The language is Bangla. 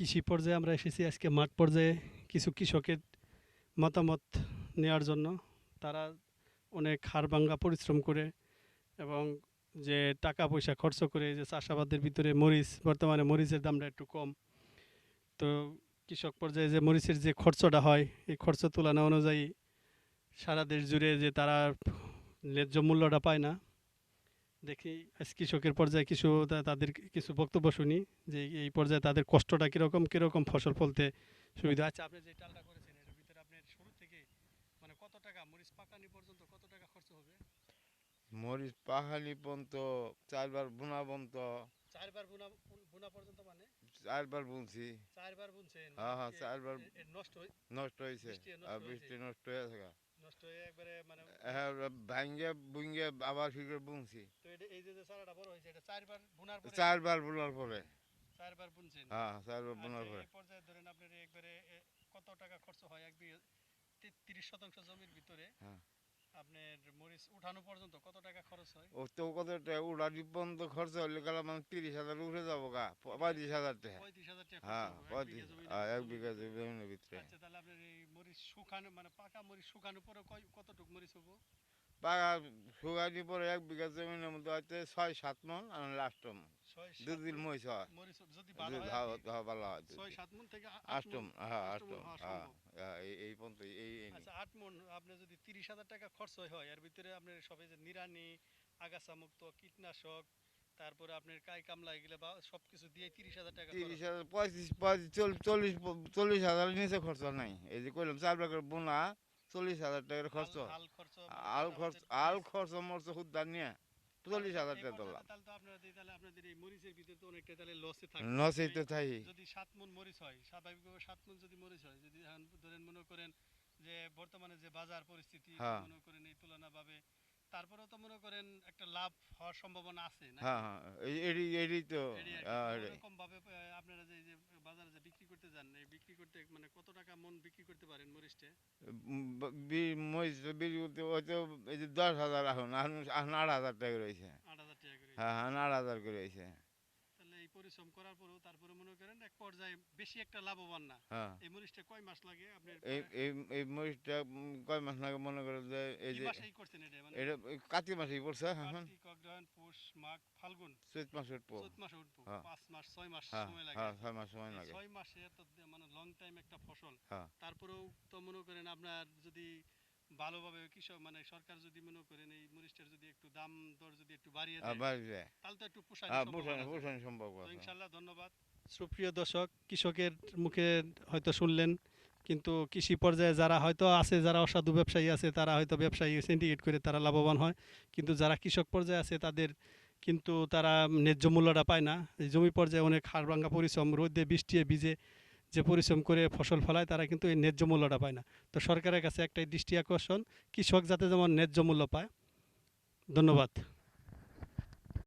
কৃষি পর্যায়ে আমরা এসেছি আজকে মাঠ পর্যায়ে কিছু কৃষকের মতামত নেওয়ার জন্য। তারা অনেক হাড়ভাঙ্গা পরিশ্রম করে এবং যে টাকা পয়সা খরচ করে যে চাষাবাদের ভিতরে মরিচ, বর্তমানে মরিচের দামটা একটু কম। তো কৃষক পর্যায়ে যে মরিচের যে খরচটা হয় এই খরচ তুলনা অনুযায়ী সারা দেশ জুড়ে যে তারা ন্যায্য মূল্যটা পায় না। দেখি আজ কৃষকের পর্যায়ে কিছু তাদের কিছু বক্তব্য শুনি যে এই পর্যায়ে তাদের কষ্টটা কীরকম কীরকম ফসল ফলতে সুবিধা। আচ্ছা, আপনি যে চালটা করেছেন এর ভিতরে আপনার শুরু থেকে মানে কত টাকা মরিচ পাকানি পর্যন্ত কত টাকা খরচ হবে? মরিচ পাহাড়ি পর্যন্ত 4 বার বোনা পর্যন্ত। চারবার বোনা বোনা পর্যন্ত মানে 4 বার বুনছি। চারবার বুনছেন? হ্যাঁ হ্যাঁ 4 বার নষ্ট নষ্ট হয়েছে। বৃষ্টি আর নষ্ট হয়েছে? বৃষ্টি নষ্ট হয়ে থাকা নষ্ট হয়ে একবারে মানে হ্যাঁ ভাঙ্গে বুঙ্গে আবার ফিরে বুনছি। তো এটা এই যে চারাটা বড় হয়েছে এটা চারবার বোনার পরে 4 বার বোনার পরে। চারবার বুনছেন? হ্যাঁ 4 বার বোনার আচ্ছা, পরে। এই পর্যায়ে ধরেন আপনার একবারে কত টাকা খরচ হয় এক বিঘা 30 শতাংশ জমির ভিতরে হ্যাঁ আপনার মরিচ উঠানো পর্যন্ত কত টাকা খরচ হয়? ও তো কত উড়ানি পর্যন্ত খরচ হলে গেলে মানে 30,000 উঠে যাবো গা, 35,000 টাকা। 35,000 টাকা খরচ হ্যাঁ হবে এক বিঘা জমির এক জমির বিঘা ভিতরে। জমির ভিতরে। আচ্ছা, তাহলে আপনার এই মরিচ শুকানো মানে পাকা মরিচ শুকানোর পরে কতটুকু মরিচ হবো? পাকা শুকানি পরে 1 বিঘা জমির মধ্যে হয়তো 6-7 মন আর লাস্ট মন 6-7 2 দিন মণ মহিষ হয়। মরিচ যদি ভালো হয় আর কি ভালো হয় 6-7 মণ থেকে 8 মণ আষ্টম, হ্যাঁ 8 মণ আষ্টম, হওয়া হ্যাঁ সম্ভব। এই পর্যন্ত এই আচ্ছা, 8 মণ আপনার যদি 30,000 টাকা খরচ হয় এর ভিতরে আপনার সবে যে নিড়ানি, আগাছা মুক্ত, কীটনাশক, তারপরে আপনার কাই কামলা এগুলো বা সবকিছু দিয়ে 30,000 টাকা খরচ। 30,000 40,000 নিচে খরচ নাই। এই যে কইলাম 4 বিঘা বোনা 40,000 টাকার খরচ। হাল খরচ মানে আল চাষাবাদের খরচ মরচ হুদ্দার নিয়ে 40,000 এই টাকা পর্যায়ে ধরলাম। তাহলে তো তাহলে আপনাদের এই মরিচের ভিতরে তো অনেকটা তাহলে লসে থাকবে। নসেই যদি তো থাই। যদি 7 মণ মরিচ হয় স্বাভাবিকভাবে 7 মণ যদি মরিচ হয় যদি এখন ধরেন মনে করেন যে বর্তমানে যে বাজার পরিস্থিতি হ্যাঁ মনে করেন এই তুলনাভাবে তারপরেও তো মনে করেন একটা লাভ হওয়ার সম্ভাবনা আছে নাকি? হ্যাঁ হ্যাঁ এডি তো এটাই আর কি। তো ওরকম ভাবে আপনারা যে বাজারে যে বিক্রি করতে যান এই বিক্রি করতে মানে কত টাকা মন বিক্রি করতে পারেন মরিচটা? মহিষ বিক্রি করতে হয়তো এই যে 10,000 এখন এখন এখন 8,000 টাকা রয়েছে। 8,000 টাকা করে হ্যাঁ হয়েছে। হ্যাঁ 8,000 করে রয়েছে। তাহলে এই পরিশ্রম করার পরেও তারপরে মনে করেন এক পর্যায়ে বেশি একটা লাভবান না। হ্যাঁ এই মরিচটা কয় মাস লাগে আপনার এই এই এই মরিচটা কয় মাস লাগে মনে করে যে এই কি যে মাসেই করছেন এটা মানে? এটা কার্তিক মাসেই পড়ছে এখন। কার্তিক, অগ্রহায়ণ, পৌষ, মাঘ, ফাল্গুন, চৈত মাসে উঠবো। চৈত মাসে উঠবো। হ্যাঁ 5 মাস 6 মাস হ্যাঁ সময় লাগে হ্যাঁ আর কি। 6 মাস সময় এই লাগে। 6 মাসে এত মানে লং টাইম একটা ফসল। হ্যাঁ তারপরেও তো মনে করেন আপনার যদি ভালোভাবে কৃষক মানে সরকার যদি মনে করেন এই মরিচটার যদি একটু দাম দর যদি একটু বাড়িয়ে দেয় আবার যে তাহলে তো একটু পোষায় হ্যাঁ সম্ভাবনা আছে। পোষণ সম্ভব তো আছে। ইনশাল্লাহ ধন্যবাদ। সুপ্রিয় দর্শক, কৃষকের মুখে হয়তো শুনলেন, কিন্তু কৃষি পর্যায়ে যারা হয়তো আছে, যারা অসাধু ব্যবসায়ী আছে, তারা হয়তো ব্যবসায়ী সিন্ডিকেট করে তারা লাভবান হয়, কিন্তু যারা কৃষক পর্যায়ে আছে তাদের কিন্তু তারা ন্যায্য মূল্যটা পায় না। এই জমি পর্যায়ে অনেক হাড়ভাঙ্গা পরিশ্রম, রোদে বৃষ্টিতে ভিজে যে পরিশ্রম করে ফসল ফলায় তারা কিন্তু এই ন্যায্য মূল্যটা পায় না। তো সরকারের কাছে একটাই দৃষ্টি আকর্ষণ, কৃষক যাতে যেমন ন্যায্য মূল্য পায়। ধন্যবাদ।